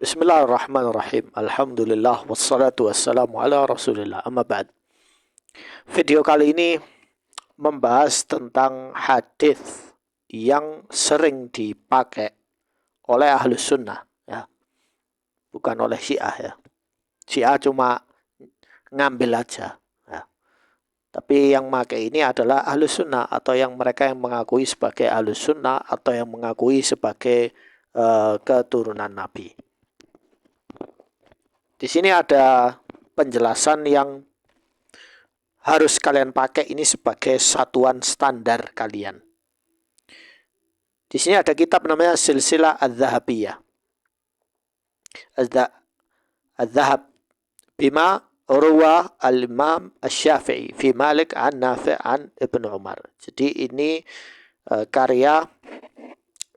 Bismillahirrahmanirrahim. Alhamdulillah wassalatu wassalamu ala Rasulillah. Amma ba'd. Video kali ini membahas tentang hadis yang sering dipakai oleh Ahlus Sunnah, ya. Bukan oleh Syiah, ya. Syiah cuma ngambil aja, ya. Tapi yang pakai ini adalah Ahlus Sunnah, atau yang mereka yang mengakui sebagai Ahlus Sunnah, atau yang mengakui sebagai keturunan Nabi. Di sini ada penjelasan yang harus kalian pakai ini sebagai satuan standar kalian. Di sini ada kitab namanya Silsilah Adz-Dzahabiyah. Adz-Dzahab bima ruwa al-Imam Asy-Syafi'i fi Malik an Nafi' an Ibnu Umar. Jadi ini karya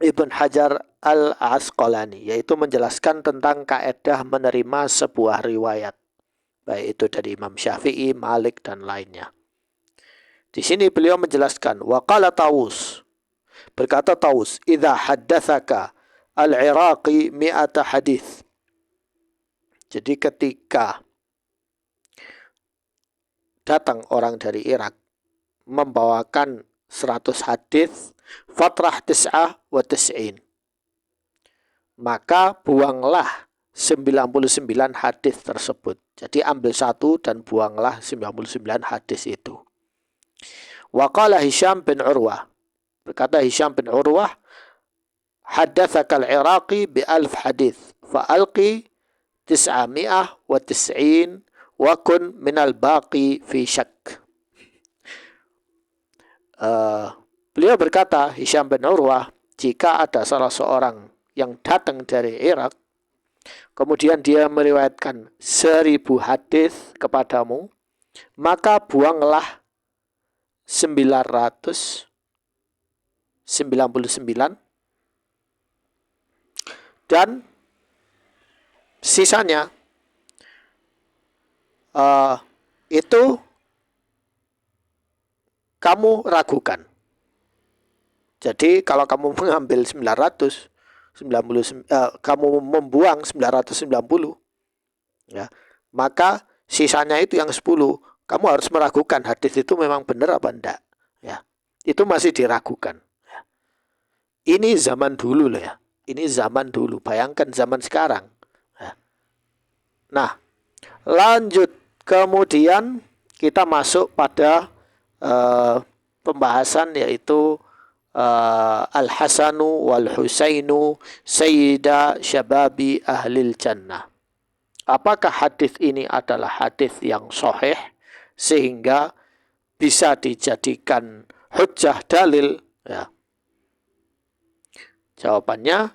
Ibn Hajar Al-Asqalani, yaitu menjelaskan tentang kaedah menerima sebuah riwayat, baik itu dari Imam Syafi'i, Malik, dan lainnya. Di sini beliau menjelaskan, waqala Tawus, berkata Tawus, idza haddatsaka al-Iraqi mi'ata hadis. Jadi ketika datang orang dari Irak membawakan 100 hadis, fatrah tis'ah wa tis'in, maka buanglah 99 hadis tersebut. Jadi ambil satu dan buanglah 99 hadis itu. Waqala Hisham bin Urwah, berkata Hisham bin Urwah, haddatsaka al-Iraqi bi 1000 hadis, fa'alqi 990 wa kun minal baqi fi syak. Beliau berkata, Hisham bin Urwah, jika ada salah seorang yang datang dari Irak, kemudian dia meriwayatkan 1000 hadis kepadamu, maka buanglah 999 dan sisanya itu kamu ragukan. Jadi kalau kamu mengambil kamu membuang 990, ya, maka sisanya itu yang 10, kamu harus meragukan hadis itu memang benar apa enggak, ya. Itu masih diragukan, ya. Ini zaman dulu loh, ya. Ini zaman dulu, bayangkan zaman sekarang, ya. Nah, lanjut kemudian kita masuk pada pembahasan, yaitu Al-Hasanu wal-Husainu Sayyida Syababi Ahlil Jannah. Apakah hadis ini adalah hadis yang sahih sehingga bisa dijadikan hujjah dalil, ya? Jawabannya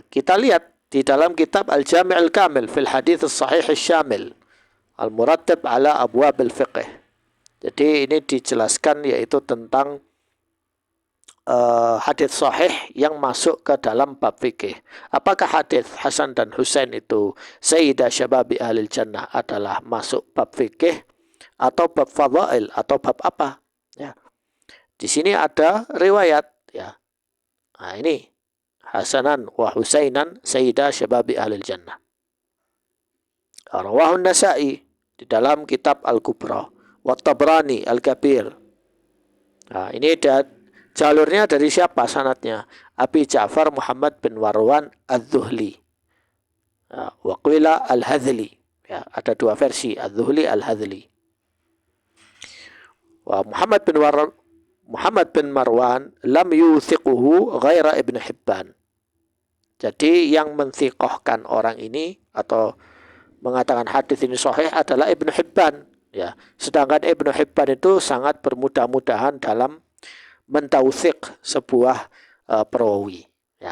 kita lihat di dalam kitab Al-Jami' Al-Kamil fil Hadits As-Sahih Asy-Syamil Al-Murattab ala Abwab al-Fiqh. Jadi ini dijelaskan yaitu tentang hadits sahih yang masuk ke dalam bab fikih. Apakah hadits Hasan dan Husain itu Sayyidah Syababi Ahlil Jannah adalah masuk bab fikih atau bab fadhail atau bab apa? Ya. Di sini ada riwayat, ya. Nah, ini Hasanan wa Husainan Sayyidah Syababi Ahlil Jannah. Rawahu Nasa'i di dalam kitab Al-Kubra wa Tabrani Al-Kabir. Nah, ini jalurnya dari siapa sanadnya? Abi Ja'far Muhammad bin Warwan Adz-Dzuhli, ya, wa qila Al-Hadzli, ya, ada dua versi, Adz-Dzuhli, Al-Hadzli. Wa Muhammad bin Marwan lam yuthiquhu ghaira Ibn Hibban. Jadi yang menthiqahkan orang ini atau mengatakan hadis ini sahih adalah Ibn Hibban, ya. Sedangkan Ibn Hibban itu sangat bermudah-mudahan dalam mentautsiq sebuah perawi, ya.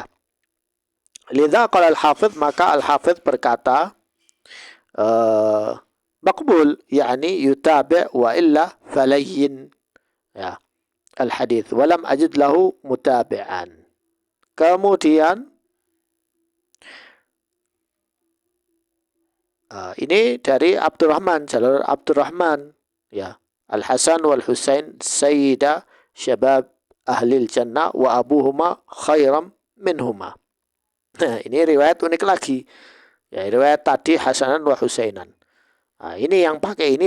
Lidza qala al-Hafidz, maka al-Hafidz berkata maqbul, yakni yutabi' wa illa falayyin, ya, al-hadits wa lam ajid lahu mutabi'an. Kemudian ini dari Abdurrahman, jalur Abdurrahman, ya, Al-Hasan wal Husain Sayyida Syabab Ahlil Jannah wa abuhuma khairam minhuma. Nah, ini riwayat unik lagi. Ya, riwayat tadi Hasanan wa Husainan. Nah, ini yang pakai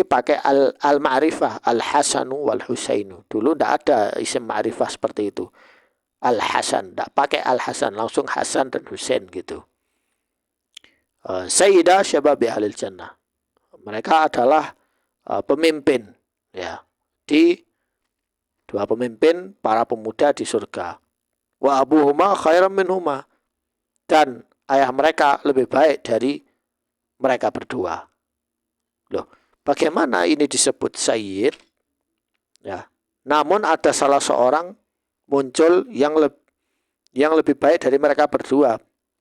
al-ma'rifah, al-Hasanu wal Husainu. Dulu tidak ada isim ma'rifah seperti itu. Al-Hasan, tidak pakai al-Hasan, langsung Hasan dan Husain gitu. Sayyidah Syababi Ahlil Jannah. Mereka adalah pemimpin, ya, di dua pemimpin para pemuda di surga. Wa abuhuma khairam minhuma. Dan ayah mereka lebih baik dari mereka berdua. Loh, bagaimana ini disebut sayyid? Ya. Namun ada salah seorang muncul yang lebih baik dari mereka berdua.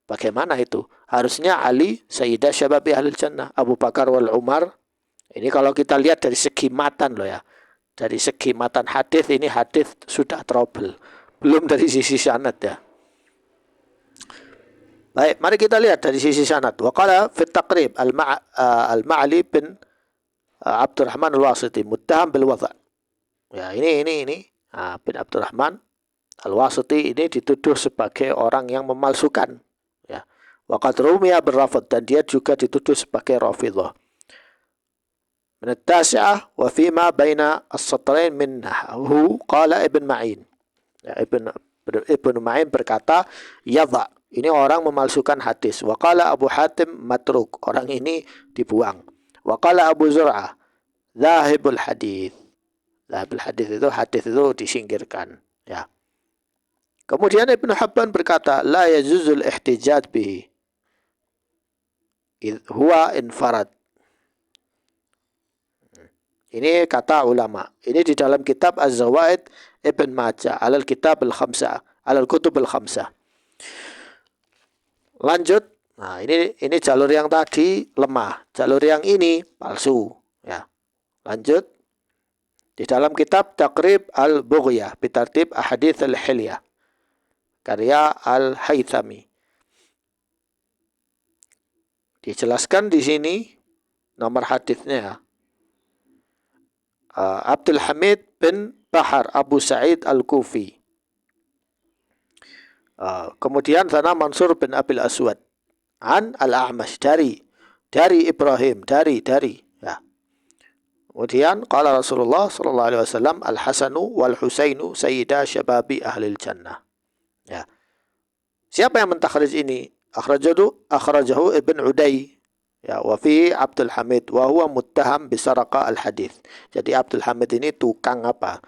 Bagaimana itu? Harusnya Ali, Sayyidah Syababi Ahlil Jannah, Abu Bakar wal Umar. Ini kalau kita lihat dari segi matan loh ya. Dari segi matan hadis, ini hadis sudah trouble. Belum dari sisi sanad ya. Baik, mari kita lihat dari sisi sanad. Wa qala fi taqrib al-Ma'li bin Abdurrahman al-Wasiti muttaham bil wadha'. Ya, ini bin Abdurrahman al-Wasiti ini dituduh sebagai orang yang memalsukan. Ya. Wa qad rumiya bil rafd, dan dia juga dituduh sebagai rafidhah. Min at-tasi'ah wa fima baina as-satrain minhu qala Ibn Ma'in. Ya, Ibn Ma'in berkata, yadha, ini orang memalsukan hadis. Wa qala Abu Hatim matruk, orang ini dibuang. Wa qala Abu Zur'ah, zahibul hadis. Zahibul hadis itu hadis itu disingkirkan, ya. Kemudian Ibnu Habban berkata, la yajuzul ihtijaj bihi huwa infarad. Ini kata ulama. Ini di dalam kitab Az-Zawaid Ibn Majah alal kitab al-khamsah, alal kutub al-khamsah. Lanjut. Nah, ini jalur yang tadi lemah, jalur yang ini palsu, ya. Lanjut. Di dalam kitab Taqrib al-Bughyah bitartib ahadits al-hilyah karya Al-Haythami. Dijelaskan di sini nomor hadisnya. Abdul Hamid bin Bahar Abu Sa'id Al-Kufi. Kemudian sana Mansur bin Abil Aswad an Al-A'mash dari Ibrahim dari ya. Kemudian qala Rasulullah sallallahu alaihi wasallam Al-Hasanu wal Husainu sayyida syababi ahlil jannah. Ya. Siapa yang mentakhrij ini? Akhrajahu Ibn Uday. Ya, wa fi Abdul Hamid wa huwa muttaham bisaraqa al-hadis. Jadi Abdul Hamid ini tukang apa?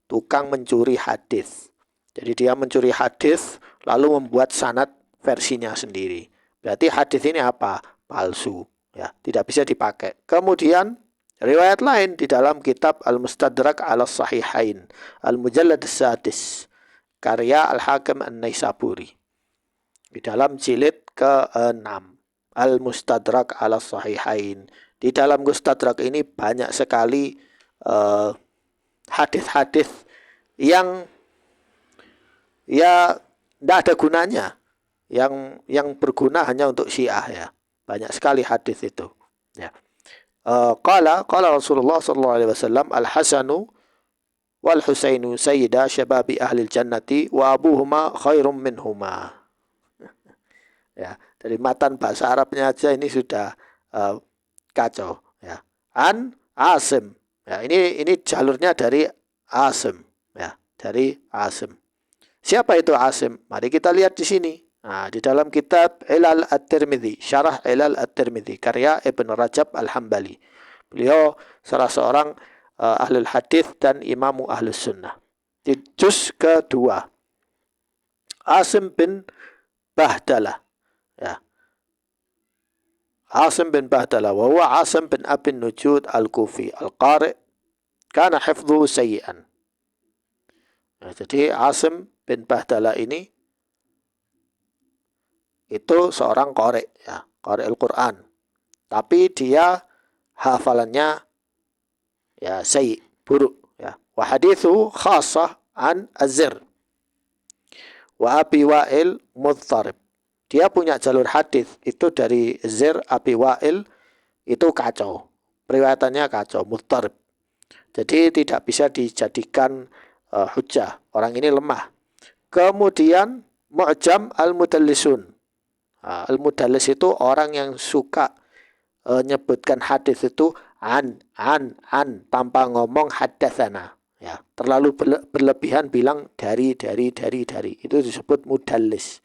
Tukang mencuri hadis. Jadi dia mencuri hadis lalu membuat sanad versinya sendiri. Berarti hadis ini apa? Palsu, ya, tidak bisa dipakai. Kemudian riwayat lain di dalam kitab Al-Mustadrak ala Sahihain, Al-Mujallad as-Sadis, karya Al-Hakim An-Naisaburi. Di dalam jilid ke-6. Al-Mustadrak ala Sahihain. Di dalam Mustadrak ini banyak sekali hadis-hadis yang ya tidak ada gunanya, yang berguna hanya untuk Syiah, ya. Banyak sekali hadis itu, ya. Qala Rasulullah sallallahu alaihi wasallam al-Hasanu wal Husainu sayyida syababi ahlil jannati wa abuhuma khairum minhuma. Ya, dari matan bahasa Arabnya aja ini sudah kacau, ya. An Asim, ya, ini jalurnya dari Asim, ya, dari Asim. Siapa itu Asim? Mari kita lihat di sini. Nah, di dalam kitab Ilal At-Tirmidzi, Syarah Ilal At-Tirmidzi karya Ibn Rajab Al-Hambali. Beliau salah seorang ahlul hadis dan imamu ahlus sunnah. Di juz kedua, Asim bin Bahdalah. Ya. Asim bin Bahdalah wa huwa Asim bin Abi Nujud Al-Kufi Al-Qari' kana hifdhuhu sayyi'an. Nah, jadi Asim bin Bahdalah ini itu seorang qari', ya, qari' Al-Qur'an. Tapi dia hafalannya ya sayyi', buruk, ya. Wa hadithu khassah an Az-Zir wa Abi Wa'il Mudtarib. Dia punya jalur hadis itu dari Zir Abi Wa'il, itu kacau. Periwayatannya kacau, mudtarib. Jadi tidak bisa dijadikan hujjah. Orang ini lemah. Kemudian Mu'jam al-Mudallisun. Al-mudallis itu orang yang suka nyebutkan hadis itu an tanpa ngomong haddatsana. Ya, terlalu berlebihan bilang dari. Itu disebut mudallis.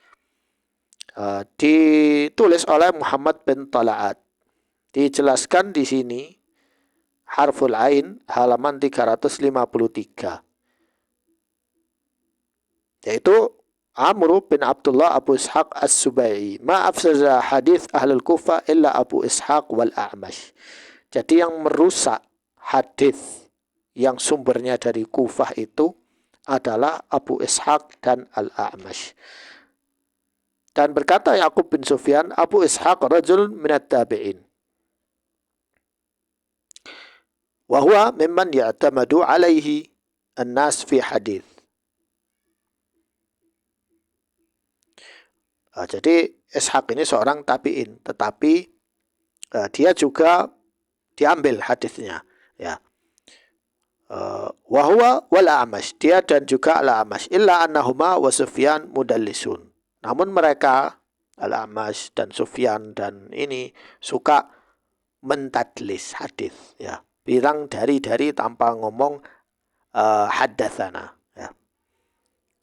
Ditulis oleh Muhammad bin Tala'at. Dijelaskan di sini harful ain halaman 353. Yaitu Amr bin Abdullah Abu Ishaq As-Subai'i. Ma afsaza hadis ahlul Kufah illa Abu Ishaq wal A'mash. Jadi yang merusak hadis yang sumbernya dari Kufah itu adalah Abu Ishaq dan Al-A'mash. Dan berkata Yaqub bin Sufyan, Abu Ishaq rajul minat tabi'in. Wa huwa mimman ya'tamadu alaihi an-nas fi hadis. Jadi Ishaq ini seorang tabi'in, tetapi dia juga diambil hadisnya. Ya. Wa huwa wal A'mash, dia dan juga Al-A'mash, illa annahuma wa Sufyan mudallisun. Namun mereka Al-A'mash dan Sufyan dan ini suka mentadlis hadis, ya. Bilang dari tanpa ngomong haddatsana, ya.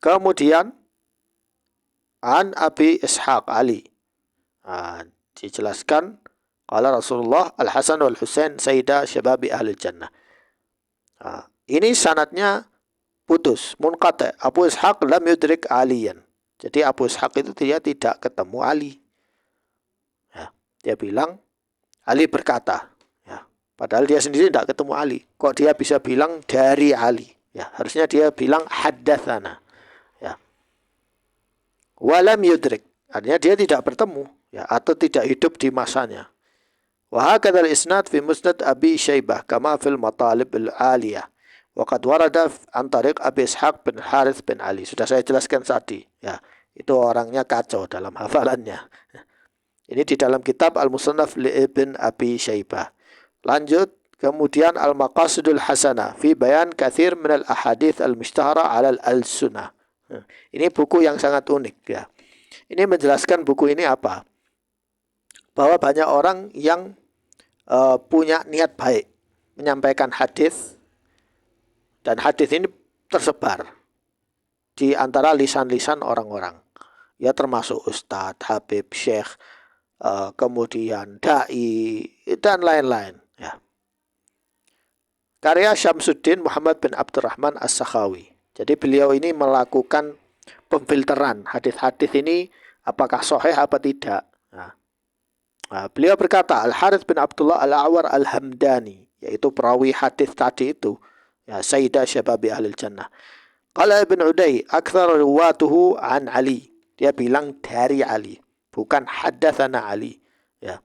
Kemudian an Abi Ishaq Ali. Dijelaskan qala Rasulullah Al-Hasan wal Husain sayyida syababi ahli jannah. Ini sanadnya putus, munqati. Abu Ishaq lam yudrik Aliyan. Jadi Abu Ishaq itu dia tidak ketemu Ali. Ya, dia bilang Ali berkata, ya, padahal dia sendiri tidak ketemu Ali. Kok dia bisa bilang dari Ali? Ya, harusnya dia bilang haddatsana. Ya. Walam yudrik, artinya dia tidak bertemu, ya, atau tidak hidup di masanya. Wa hakadha al-isnad fi musnad Abi Syaibah kama fil matalib al-aliyah. Wa qad warada an tariq Abi Ishaq bin Harith bin Ali. Sudah saya jelaskan tadi, ya. Itu orangnya kacau dalam hafalannya. Ini di dalam kitab Al-Musannaf li Ibn Abi Syaibah. Lanjut, kemudian Al-Maqasidul Hasanah fi bayan kathir min al-ahadith al-mushtahara ala al-sunnah. Ini buku yang sangat unik, ya. Ini menjelaskan buku ini apa? Bahwa banyak orang yang punya niat baik menyampaikan hadis, dan hadis ini tersebar di antara lisan-lisan orang-orang, ya, termasuk ustadz, habib, syekh, kemudian dai dan lain-lain, ya. Karya Syamsuddin Muhammad bin Abdurrahman As-Sakhawi. Jadi beliau ini melakukan pemfilteran hadis-hadis ini apakah sahih apa tidak. Beliau berkata, Al-Harith bin Abdullah Al-A'war Al-Hamdani, yaitu perawi hadis tadi itu, ya, sayyidah syababi ahlil jannah. Qala Ibn Uday, akthar ruwatuhu an Ali. Dia bilang dari Ali, bukan haddatsana Ali, ya.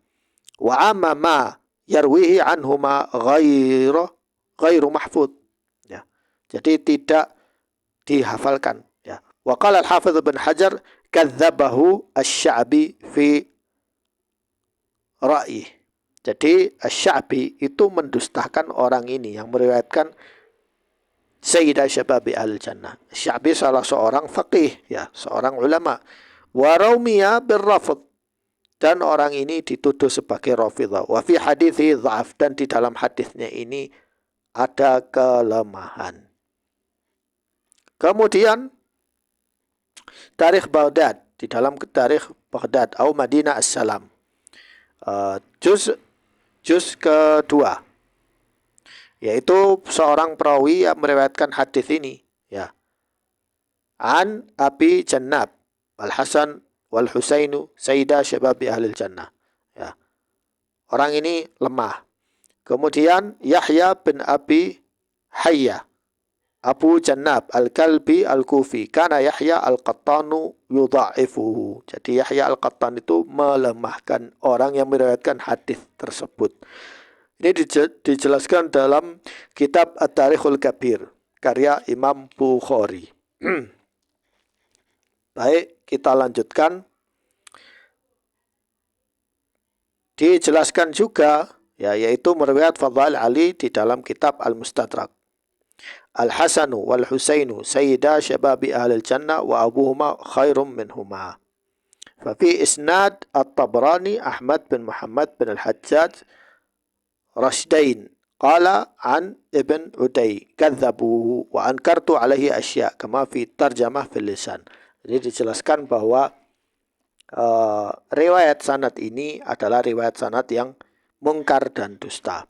Wa amma ma yarwihi anhuma ghairu mahfud, ya. Jadi tidak dihafalkan, ya. Wa qala Al-Hafidz Ibn Hajar kadzabahu Asy-Sya'bi fi ra'yi. Jadi Asy-Sya'bi itu mendustakan orang ini yang meriwayatkan Sayyidah Syababi Al-Jannah. Asy-Sya'bi salah seorang faqih, ya, seorang ulama. Wa raumiya birrafd, dan orang ini dituduh sebagai rafidhah. Wa fi hadithi dha'af, dan di dalam hadisnya ini ada kelemahan. Kemudian Tarikh Baghdad, di dalam Tarikh Baghdad atau Madinah As-Salam, juz kedua, yaitu seorang perawi yang meriwayatkan hadis ini, ya. An Abi Jannab Al-Hasan wal Husainu sayyida syababi ahlil jannah, ya. Orang ini lemah. Kemudian Yahya bin Abi Hayya Abu Jannab Al-Kalbi Al-Kufi, kana Yahya Al-Qattanu yudha'ifuhu. Jadi Yahya Al-Qattan itu melemahkan orang yang meriwayatkan hadis tersebut. Ini dijelaskan dalam kitab At-Tarikhul Kabir, karya Imam Bukhari. Baik, kita lanjutkan. Dijelaskan juga, ya, yaitu meriwayat Fadhail Ali di dalam kitab Al-Mustadrak. Al-Hasanu wal-Husainu sayyida syababi ahlil jannah wa abuhuma khairum minhuma. Fafi isnad At-Tabrani Ahmad bin Muhammad bin Al-Hajjaj Rashdain qala an Ibn Uday kadzabuhu wa ankartu alaihi asya kama fi tarjamah fil lisan. Jadi dijelaskan bahwa riwayat sanad ini adalah riwayat sanad yang mungkar dan dusta.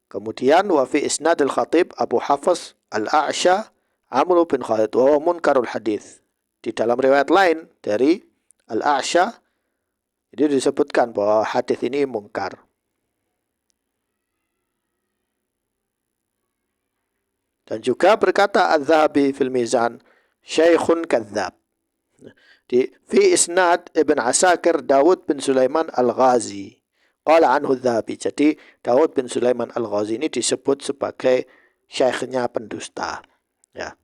Kemudian wa fi isnad al-Khatib Abu Hafs al-A'sha Amr bin Khalid wa munkarul hadis. Di dalam riwayat lain dari al-A'sha itu disebutkan bahwa hadis ini mungkar. Dan juga berkata Az-Zahabi fil Mizan, Syekhun Kadzab. Fi isnad Ibn Asakir Dawud bin Sulaiman Al-Ghazi. Qala anhu Az-Zahabi. Jadi Dawud bin Sulaiman Al-Ghazi ini disebut sebagai syekhnya pendusta. Ya.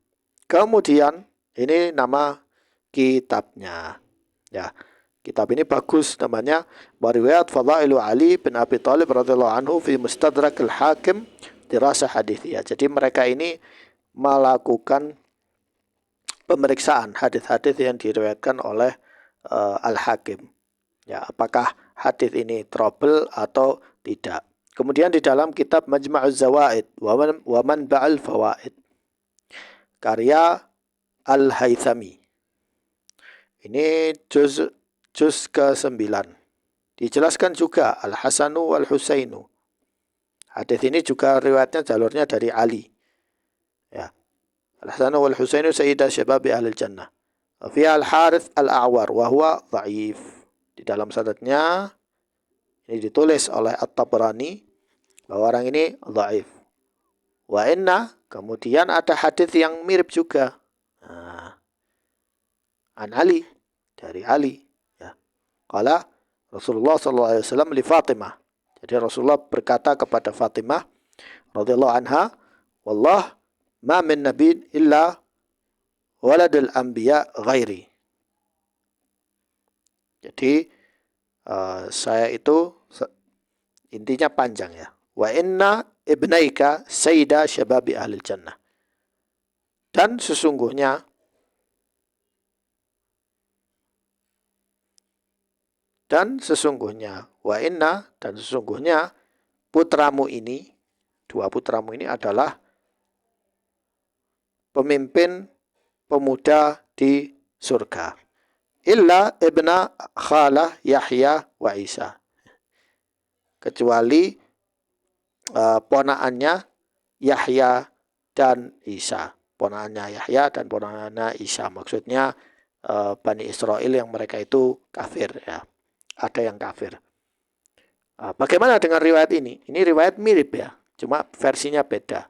Kemudian ini nama kitabnya. Ya. Kitab ini bagus namanya Riwayat Fadailu Ali bin Abi Thalib radhiyallahu anhu fi Mustadrak Al-Hakim dirasa hadithiyah. Jadi mereka ini melakukan pemeriksaan hadis-hadis yang diriwayatkan oleh Al-Hakim. Ya, apakah hadis ini trouble atau tidak. Kemudian di dalam kitab Majma'uz Zawaid wa Manba'ul Fawaid karya Al-Haythami. Ini juz ke-9. Dijelaskan juga Al-Hasanu wal-Husainu. Hadis ini juga riwayatnya jalurnya dari Ali. Ya. Al-Hasan wal Husainu sayyidah syababi ahli jannah. Fi al-Harith al-A'war wa huwa dhaif. Di dalam sanadnya ini ditulis oleh At-Tabrani bahwa orang ini dhaif. Wa inna, kemudian ada hadis yang mirip juga. An Ali, dari Ali, ya. Qala Rasulullah sallallahu alaihi wasallam li Fatimah. Jadi Rasulullah berkata kepada Fatimah radhiyallahu anha, "Wallah ma min nabiyyin illa waladul anbiya ghairi." Jadi saya itu intinya panjang ya. Wa inna ibnaika sayyida syababi ahlil jannah. Dan sesungguhnya wa inna dan sesungguhnya putramu ini, dua putramu ini adalah pemimpin pemuda di surga. Illa ibna khalah Yahya wa Isa. Kecuali ponaannya Yahya dan Isa. Ponaannya Yahya dan ponaannya Isa. Maksudnya Bani Israel yang mereka itu kafir ya. Ada yang kafir. Bagaimana dengan riwayat ini? Ini riwayat mirip ya, cuma versinya beda.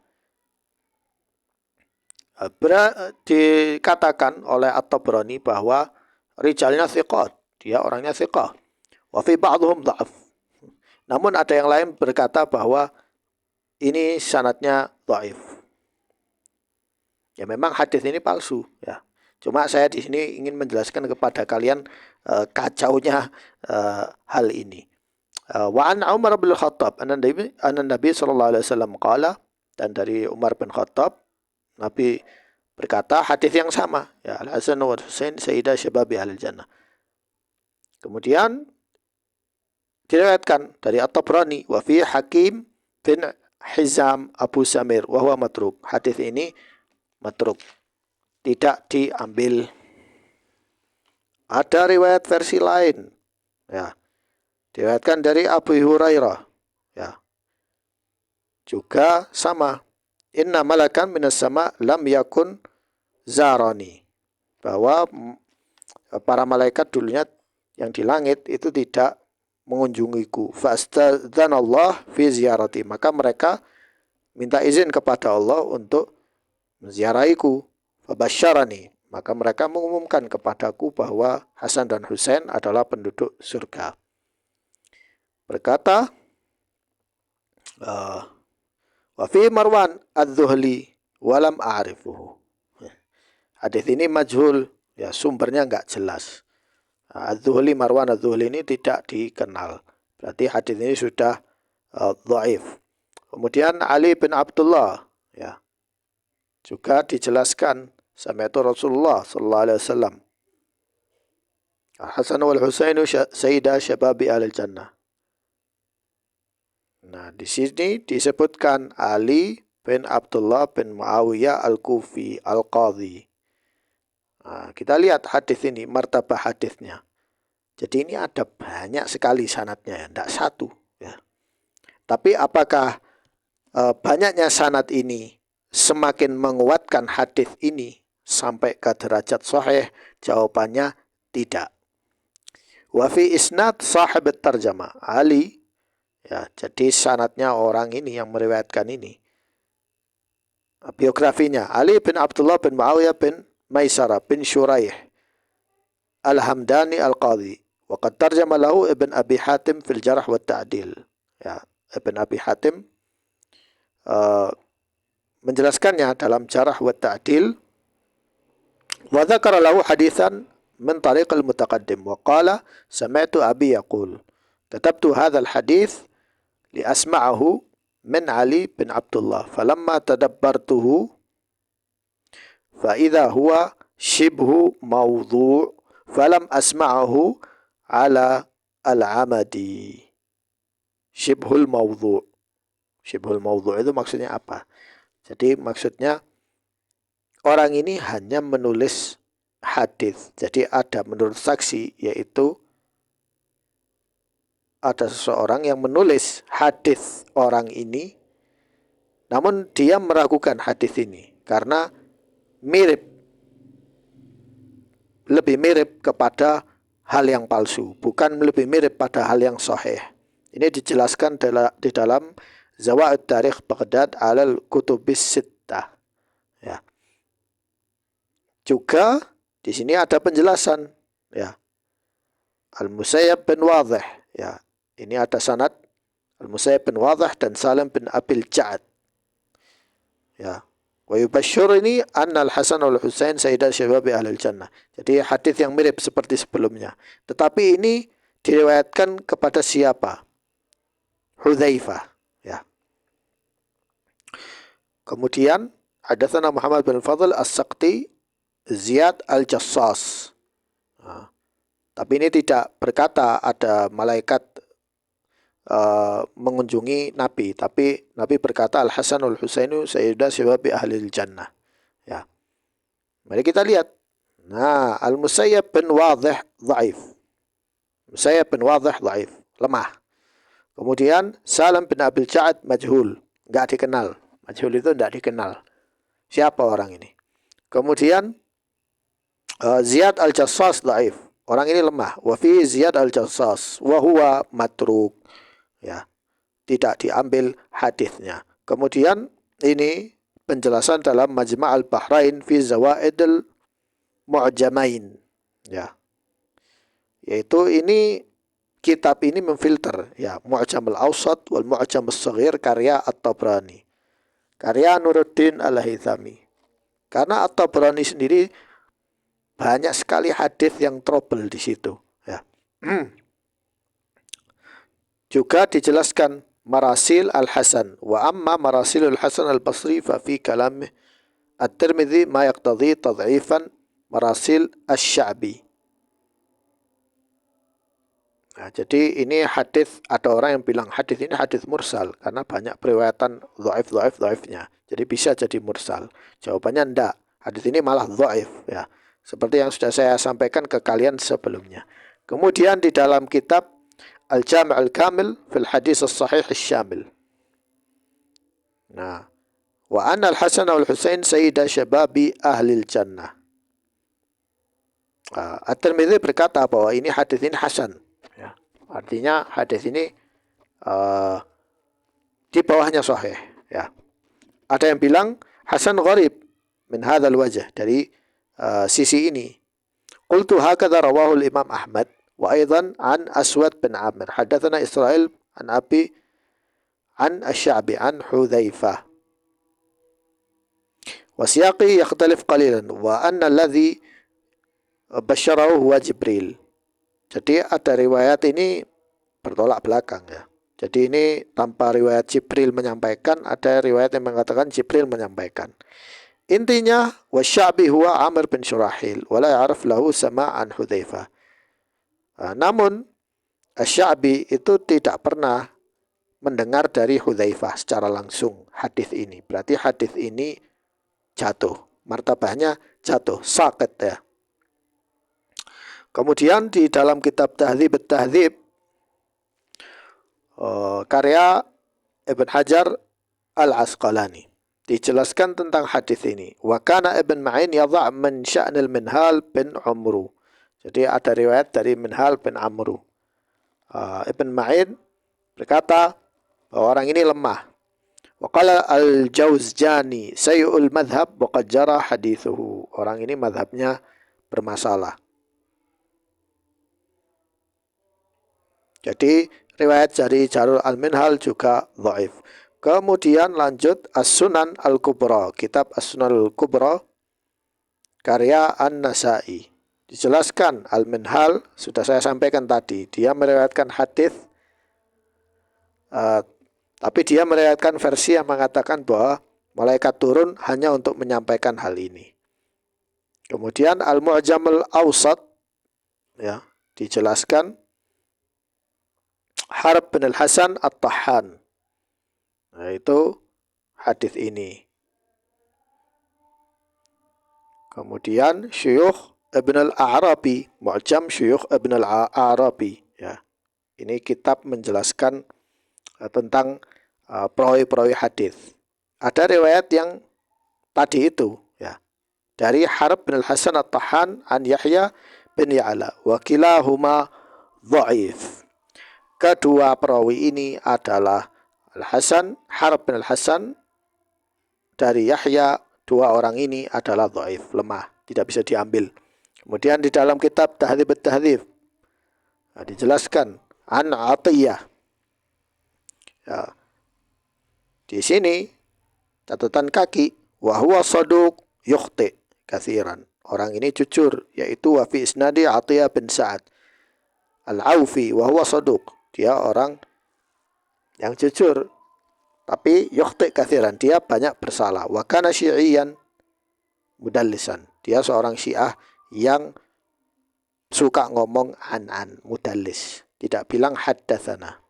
Dikatakan oleh At-Tabrani bahwa rijalnya thiqat, dia orangnya thiqah. Wa fi ba'dhum dha'af. Namun ada yang lain berkata bahwa ini sanadnya dhaif. Ya memang hadis ini palsu ya. Cuma saya di sini ingin menjelaskan kepada kalian kacaunya hal ini. Wa an Umar bin Khattab anna Nabi sallallahu alaihi wasallam qala, dan dari Umar bin Khattab Nabi berkata hadis yang sama ya, Al-Hasan wa Husain sayyidah syababi ahlil jannah. Kemudian diriwayatkan dari At-Tabrani wa fi Hakim bin Hizam Abu Samir wa huwa matruk. Hadis ini matruk, tidak diambil. Ada riwayat versi lain ya, diriwayatkan dari Abu Hurairah ya, juga sama, inna malakan minas sama lam yakun zarani, bahwa para malaikat dulunya yang di langit itu tidak mengunjungiku. Fastadzanallah fi ziyarati, maka mereka minta izin kepada Allah untuk menziarahiku. Fabasyarani, maka mereka mengumumkan kepadaku bahwa Hasan dan Husain adalah penduduk surga. Berkata wa fi Marwan adz-Dzuhli walam a'rifuhu. Hadis ini majhul ya, sumbernya enggak jelas. Az-Zuhli, Marwan Az-Zuhli ini tidak dikenal. Berarti hadis ini sudah dhaif. Kemudian Ali bin Abdullah ya, juga dijelaskan sami'tu Rasulullah sallallahu alaihi wasallam Al-Hasan wal Husainu sayyida syababi ahlil jannah. Nah, di sini disebutkan Ali bin Abdullah bin Muawiyah al-Kufi al-Qadhi. Nah, kita lihat hadis ini, martabah hadisnya. Jadi ini ada banyak sekali sanadnya, ya, tidak satu. Ya. Tapi apakah banyaknya sanad ini semakin menguatkan hadis ini sampai ke derajat sahih? Jawabannya tidak. Wa fi isnad sahib tarjamah Ali, ya, jadi sanadnya orang ini yang meriwayatkan ini. Biografinya Ali bin Abdullah bin Muawiyah bin Maisarah bin Shuraih Al-Hamdani Al-Qadhi. Wa qad tarjama lahu Ibn Abi Hatim fil Jarh wa Ta'dil. Ya, Ibn Abi Hatim menjelaskannya dalam Jarh wa Ta'dil. Wa dzakara lahu haditsan min tariq al-mutaqaddim wa qala sami'tu abi yaqul katabtu hadzal hadits li asma'ahu min Ali bin Abdullah falamma tadabbartuhu fa idza huwa shibhu mawdhu' falam asma'ahu ala al-amadi. Shibhul mawdhu'. Shibhul mawdhu' itu maksudnya apa? Jadi maksudnya orang ini hanya menulis hadis. Jadi ada menurut saksi, yaitu ada seseorang yang menulis hadis orang ini, namun dia meragukan hadis ini karena mirip, lebih mirip kepada hal yang palsu, bukan lebih mirip pada hal yang sahih. Ini dijelaskan di dalam Zawaid Tarikh Baghdad alal Kutubis Sittah. Ya. Juga di sini ada penjelasan, ya. Al-Musayyab bin Wadhih, ya. Ini ada sanad Al-Musayyab bin Wadhih dan Salim bin Abil Ja'ad. Ya. Wa yubashshir ini anna Al-Hasan wal Husain sayyida syababi ahlil jannah. Jadi hadis yang mirip seperti sebelumnya. Tetapi ini diriwayatkan kepada siapa? Hudzaifah, ya. Kemudian hadatsana Muhammad bin Fadl As-Saqti Ziyad Al-Jassas. Nah, tapi ini tidak berkata ada malaikat mengunjungi Nabi, tapi Nabi berkata Al-Hasan wal Husainu sayyida syababi ahlil jannah. Ya. Mari kita lihat. Nah, Al-Musayyab bin Wadhih dhaif. Musayyab bin Wadhih dhaif, lemah. Kemudian Salam bin Abil Ja'ad majhul, enggak dikenal. Majhul itu enggak dikenal. Siapa orang ini? Kemudian Ziyad Al-Jassas dhaif. Orang ini lemah. Wa fi Ziyad Al-Jassas wa huwa matruk. Ya, tidak diambil hadisnya. Kemudian ini penjelasan dalam Majma' al-Bahrain fi Zawaidil Mu'jamain. Ya. Yaitu ini kitab ini memfilter, ya, Mu'jam al-Awsat wal Mu'jam al-Saghir karya At-Tabrani. Karya Nuruddin Al-Haythami. Karena At-Tabrani sendiri banyak sekali hadis yang trouble di situ, ya. Juga dijelaskan Marasil Al-Hasan wa amma Marasil Al-Hasan Al-Basri fa fi kalam At-Tirmidzi ma yaqtadhi tad'ifan Marasil Asy-Sya'bi. Nah, jadi ini hadis, ada orang yang bilang hadis ini hadis mursal karena banyak periwayatan dhaif-dhaifnya. Jadi bisa jadi mursal. Jawabannya enggak. Hadis ini malah dhaif, ya. Seperti yang sudah saya sampaikan ke kalian sebelumnya. Kemudian di dalam kitab Al-Jami' Al-Kamil fil Hadis As-Sahih Asy-Syamil. Nah, wa anna Al-Hasan wal Husain sayyida syababi ahlil jannah. At-Tirmidzi berkata bahwa ini hadis ini hasan. Ya. Artinya hadis ini di bawahnya sahih. Ya. Ada yang bilang hasan gharib min hadzal wajh, dari sisi ini. Qultu hakadha rawahu al-Imam Ahmad wa aidan an Aswad bin Amir. Hadatsana Israil an Abi an Asy-Sya'bi an Hudzaifah. Wa siyaqi yakhtalif qalilan wa anna alladhi basyarahu huwa Jibril. Jadi ada riwayat ini bertolak belakang, ya. Jadi ini tanpa riwayat Jibril menyampaikan, ada riwayat yang mengatakan Jibril menyampaikan. Intinya Wasy-Sya'bi huwa Amr bin Syurahil wa la ya'rif lahu sama'an Hudzaifah. Namun Asy-Sya'bi itu tidak pernah mendengar dari Hudzaifah secara langsung hadis ini. Berarti hadis ini jatuh, martabahnya jatuh, saqit ya. Kemudian di dalam kitab Tahdzib at-Tahdzib karya Ibn Hajar Al-Asqalani dijelaskan tentang hadis ini. Wa kana Ibn Ma'in yadha' min sya'nil Minhal bin Amru. Jadi ada riwayat dari Minhal bin Amru. Ibn Ma'in berkata bahwa orang ini lemah. Wa qala al-Jauzjani sayyul madhab wa qad jara hadithuhu. Orang ini madhabnya bermasalah. Jadi riwayat dari Jarul al-Minhal juga dhaif. Kemudian lanjut As-Sunan Al-Kubra, kitab As-Sunan Al-Kubra karya An-Nasa'i. Dijelaskan Al-Minhal sudah saya sampaikan tadi, dia meriwayatkan hadis tapi dia meriwayatkan versi yang mengatakan bahwa malaikat turun hanya untuk menyampaikan hal ini. Kemudian Al-Mu'jam Al-Awsat ya, dijelaskan Harb bin Al-Hasan At-Tahhan. Nah, itu hadis ini. Kemudian Syuyukh Ibn Al-A'rabi, Mu'jam Syuyukh Ibn Al-A'rabi ya. Ini kitab menjelaskan tentang perawi-perawi hadis. Ada riwayat yang tadi itu ya. Dari Harb bin Al-Hasan At-Tahhan an Yahya bin Ya'la wa kilahuma dhaif. Kedua perawi ini adalah Al-Hasan, Harb bin Al-Hasan dari Yahya. Dua orang ini adalah dhaif, lemah, tidak bisa diambil. Kemudian di dalam kitab Tahdzib at-Tahdzib dijelaskan an Atiyah. Ya. Di sini catatan kaki wa huwa saduq yukhti katsiran. Orang ini jujur, yaitu wa fi isnadi Atiyah bin Sa'ad Al-Aufi wa huwa saduq. Dia orang yang jujur, tapi yukhti katsiran, dia banyak bersalah. Wa kana syi'iyan mudallisan. Dia seorang Syiah yang suka ngomong an mudallis, tidak bilang haddatsana.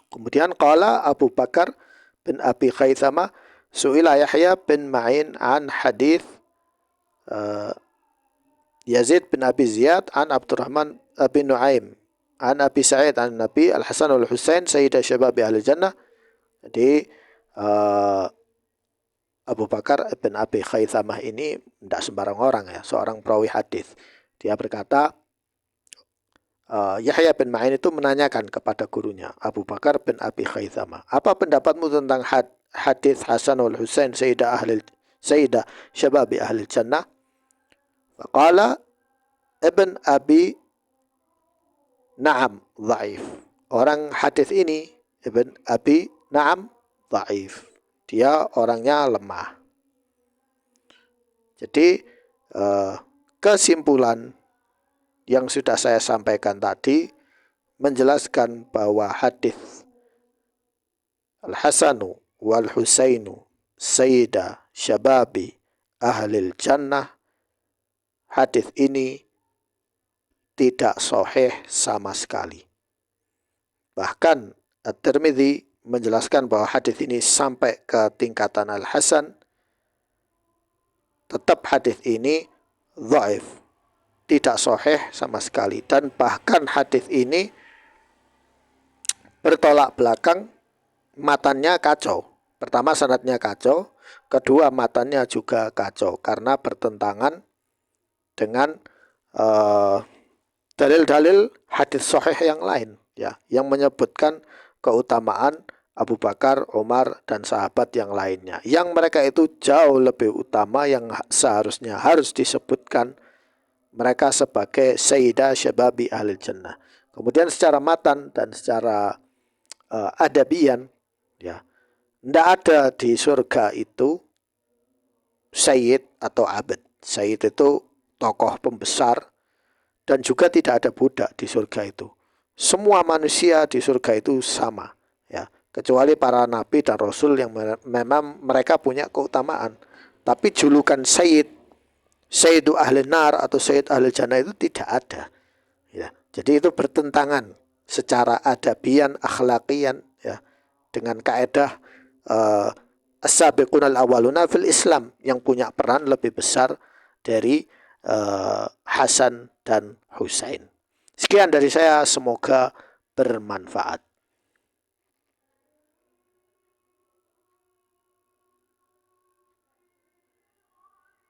Kemudian qala Abu Bakar bin Abi Khaythama su'ila Yahya bin Ma'in an hadits Yazid bin Abi Ziyad an Abdurrahman bin Nuaim an Abi Sa'id an Nabi Al-Hasan wal-Husain sayyidah syababi ahli jannah. Jadi Abu Bakar bin Abi Khaythamah ini tidak sembarang orang ya, seorang perawi hadis. Dia berkata, Yahya bin Ma'in itu menanyakan kepada gurunya, Abu Bakar bin Abi Khaythamah, apa pendapatmu tentang hadis Hasan wal Husain sayyidah syababi ahli jannah? Faqala Ibn Abi Na'am dhaif. Orang hadis ini Ibn Abi Na'am dhaif. Dia orangnya lemah. Jadi kesimpulan yang sudah saya sampaikan tadi menjelaskan bahwa hadis Al-Hasanu wal Husainu sayyida syababi ahlil jannah, hadis ini tidak sahih sama sekali. Bahkan At-Tirmidzi menjelaskan bahwa hadis ini sampai ke tingkatan Al-Hasan, tetap hadis ini dhaif, tidak sahih sama sekali. Dan bahkan hadis ini bertolak belakang, matannya kacau. Pertama sanadnya kacau, kedua matannya juga kacau karena bertentangan dengan dalil-dalil hadis sahih yang lain ya, yang menyebutkan keutamaan Abu Bakar, Umar, dan sahabat yang lainnya. Yang mereka itu jauh lebih utama, yang seharusnya harus disebutkan mereka sebagai sayyidah syababi ahli jannah. Kemudian secara matan dan secara adabian, ya, tidak ada di surga itu sayyid atau abad. Sayyid itu tokoh pembesar, dan juga tidak ada budak di surga itu. Semua manusia di surga itu sama, ya, kecuali para nabi dan rasul yang memang mereka punya keutamaan. Tapi julukan sayyidu ahli nar atau sayyid ahli jannah itu tidak ada. Jadi itu bertentangan secara adabian, akhlakian, ya, dengan kaedah as-sabiqunal awaluna fil Islam yang punya peran lebih besar dari Hasan dan Husain. Sekian dari saya, semoga bermanfaat.